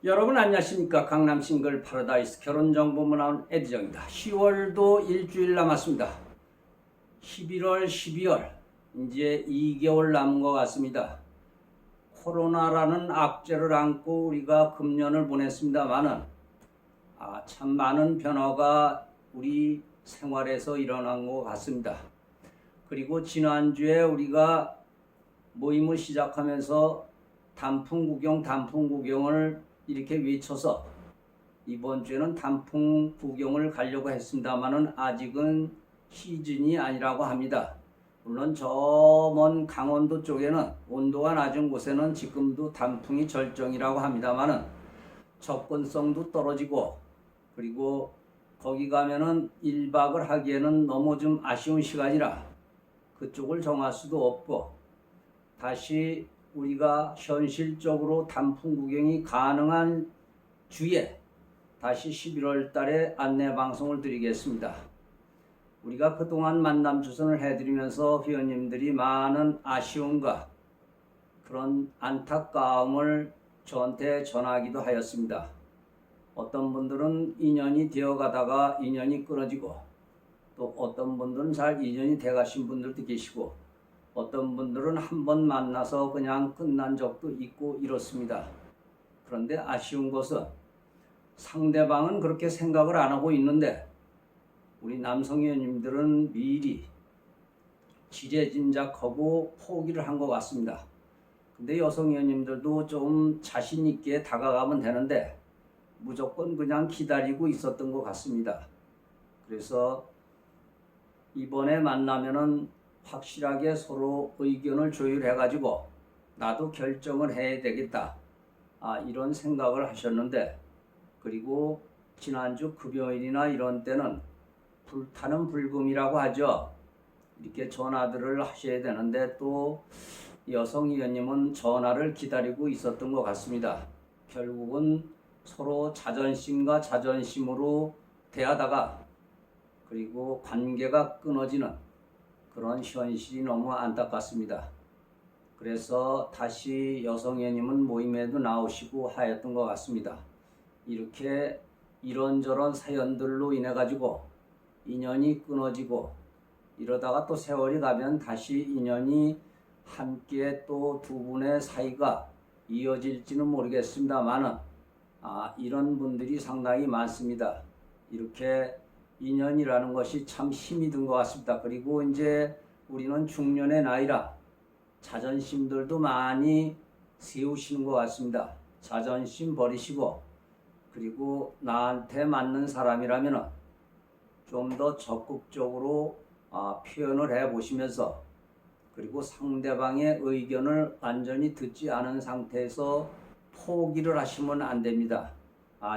여러분 안녕하십니까. 강남 싱글 파라다이스 결혼정보문화원 에디정입니다. 10월도 일주일 남았습니다. 11월, 12월 이제 2개월 남은 것 같습니다. 코로나라는 악재를 안고 우리가 금년을 보냈습니다만은 참 많은 변화가 우리 생활에서 일어난 것 같습니다. 그리고 지난주에 우리가 모임을 시작하면서 단풍 구경을 이렇게 외쳐서 이번 주에는 단풍 구경을 가려고 했습니다만은 아직은 시즌이 아니라고 합니다. 물론 저 먼 강원도 쪽에는 온도가 낮은 곳에는 지금도 단풍이 절정이라고 합니다만은 접근성도 떨어지고 그리고 거기 가면은 1박을 하기에는 너무 좀 아쉬운 시간이라 그쪽을 정할 수도 없고 다시 우리가 현실적으로 단풍 구경이 가능한 주에 다시 11월 달에 안내 방송을 드리겠습니다. 우리가 그동안 만남 주선을 해드리면서 회원님들이 많은 아쉬움과 그런 안타까움을 저한테 전하기도 하였습니다. 어떤 분들은 인연이 되어 가다가 인연이 끊어지고 또 어떤 분들은 잘 인연이 돼 가신 분들도 계시고 어떤 분들은 한 번 만나서 그냥 끝난 적도 있고 이렇습니다. 그런데 아쉬운 것은 상대방은 그렇게 생각을 안 하고 있는데 우리 남성 회원님들은 미리 지레짐작하고 포기를 한 것 같습니다. 근데 여성 회원님들도 좀 자신 있게 다가가면 되는데 무조건 그냥 기다리고 있었던 것 같습니다. 그래서 이번에 만나면은 확실하게 서로 의견을 조율해가지고 나도 결정을 해야 되겠다. 이런 생각을 하셨는데 그리고 지난주 금요일이나 이런 때는 불타는 불금이라고 하죠. 이렇게 전화들을 하셔야 되는데 또 여성 의원님은 전화를 기다리고 있었던 것 같습니다. 결국은 서로 자존심과 자존심으로 대하다가 그리고 관계가 끊어지는 그런 현실이 너무 안타깝습니다. 그래서 다시 여성 회원님은 모임에도 나오시고 하였던 것 같습니다. 이렇게 이런저런 사연들로 인해 가지고 인연이 끊어지고 이러다가 또 세월이 가면 다시 인연이 함께 또 두 분의 사이가 이어질지는 모르겠습니다만은 이런 분들이 상당히 많습니다. 이렇게 인연이라는 것이 참 힘이 든 것 같습니다. 그리고 이제 우리는 중년의 나이라 자존심들도 많이 세우시는 것 같습니다. 자존심 버리시고 그리고 나한테 맞는 사람이라면 좀 더 적극적으로 표현을 해 보시면서 그리고 상대방의 의견을 완전히 듣지 않은 상태에서 포기를 하시면 안 됩니다.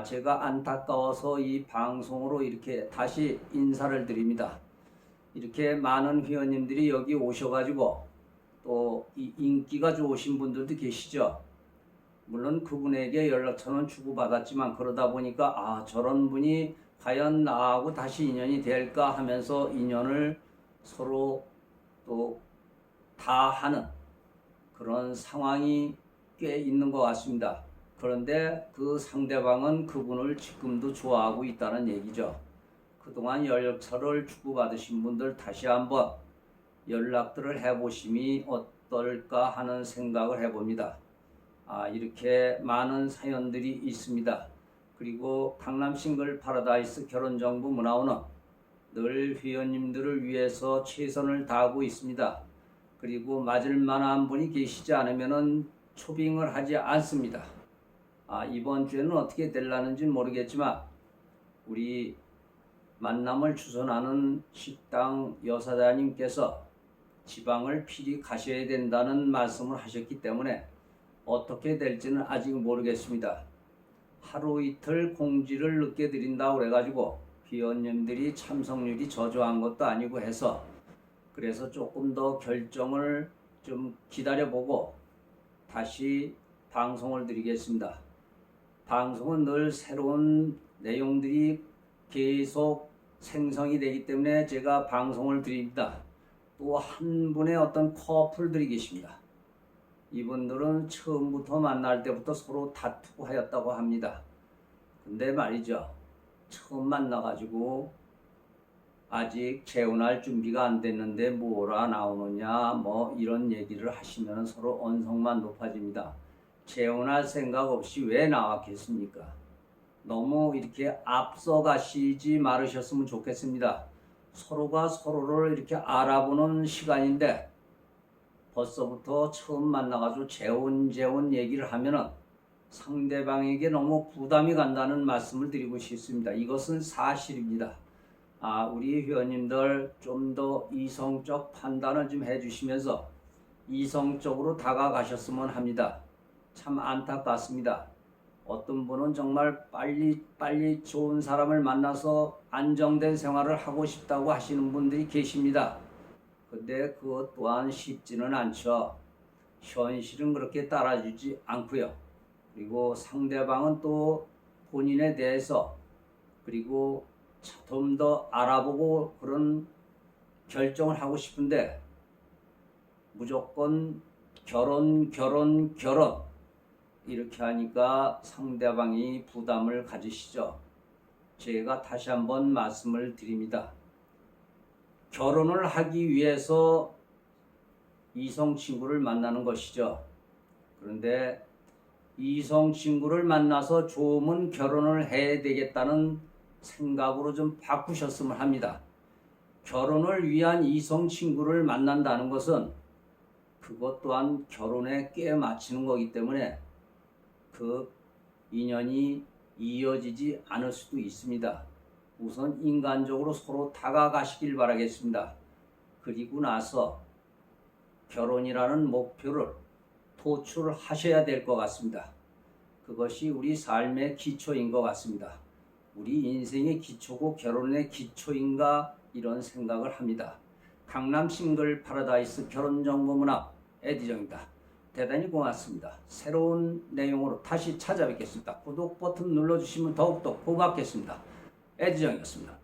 제가 안타까워서 이 방송으로 이렇게 다시 인사를 드립니다. 이렇게 많은 회원님들이 여기 오셔가지고 또 이 인기가 좋으신 분들도 계시죠. 물론 그분에게 연락처는 주고받았지만 그러다 보니까 저런 분이 과연 나하고 다시 인연이 될까 하면서 인연을 서로 또 다 하는 그런 상황이 꽤 있는 것 같습니다. 그런데 그 상대방은 그분을 지금도 좋아하고 있다는 얘기죠. 그동안 연락처를 주고받으신 분들 다시 한번 연락들을 해보심이 어떨까 하는 생각을 해봅니다. 이렇게 많은 사연들이 있습니다. 그리고 강남 싱글 파라다이스 결혼정보문화원은 늘 회원님들을 위해서 최선을 다하고 있습니다. 그리고 맞을 만한 분이 계시지 않으면 초빙을 하지 않습니다. 이번 주에는 어떻게 될라는지 모르겠지만 우리 만남을 주선하는 식당 여사장님께서 지방을 필히 가셔야 된다는 말씀을 하셨기 때문에 어떻게 될지는 아직 모르겠습니다. 하루 이틀 공지를 늦게 드린다고 그래가지고 회원님들이 참석률이 저조한 것도 아니고 해서 그래서 조금 더 결정을 좀 기다려보고 다시 방송을 드리겠습니다. 방송은 늘 새로운 내용들이 계속 생성이 되기 때문에 제가 방송을 드립니다. 또 한 분의 어떤 커플들이 계십니다. 이분들은 처음부터 만날 때부터 서로 다투고 하였다고 합니다. 근데 말이죠. 처음 만나가지고 아직 재혼할 준비가 안 됐는데 뭐라 나오느냐 뭐 이런 얘기를 하시면 서로 언성만 높아집니다. 재혼할 생각 없이 왜 나왔겠습니까? 너무 이렇게 앞서가시지 말으셨으면 좋겠습니다. 서로가 서로를 이렇게 알아보는 시간인데 벌써부터 처음 만나가지고 재혼 얘기를 하면은 상대방에게 너무 부담이 간다는 말씀을 드리고 싶습니다. 이것은 사실입니다. 우리 회원님들 좀 더 이성적 판단을 좀 해주시면서 이성적으로 다가가셨으면 합니다. 참 안타깝습니다. 어떤 분은 정말 빨리 좋은 사람을 만나서 안정된 생활을 하고 싶다고 하시는 분들이 계십니다. 근데 그것 또한 쉽지는 않죠. 현실은 그렇게 따라주지 않고요. 그리고 상대방은 또 본인에 대해서 그리고 좀 더 알아보고 그런 결정을 하고 싶은데 무조건 결혼 이렇게 하니까 상대방이 부담을 가지시죠. 제가 다시 한번 말씀을 드립니다. 결혼을 하기 위해서 이성 친구를 만나는 것이죠. 그런데 이성 친구를 만나서 좋으면 결혼을 해야 되겠다는 생각으로 좀 바꾸셨으면 합니다. 결혼을 위한 이성 친구를 만난다는 것은 그것 또한 결혼에 꽤 맞추는 거기 때문에 그 인연이 이어지지 않을 수도 있습니다. 우선 인간적으로 서로 다가가시길 바라겠습니다. 그리고 나서 결혼이라는 목표를 도출하셔야 될 것 같습니다. 그것이 우리 삶의 기초인 것 같습니다. 우리 인생의 기초고 결혼의 기초인가 이런 생각을 합니다. 강남 싱글 파라다이스 결혼정보문학 에디정입니다. 대단히 고맙습니다. 새로운 내용으로 다시 찾아뵙겠습니다. 구독 버튼 눌러주시면 더욱더 고맙겠습니다. 에디정이었습니다.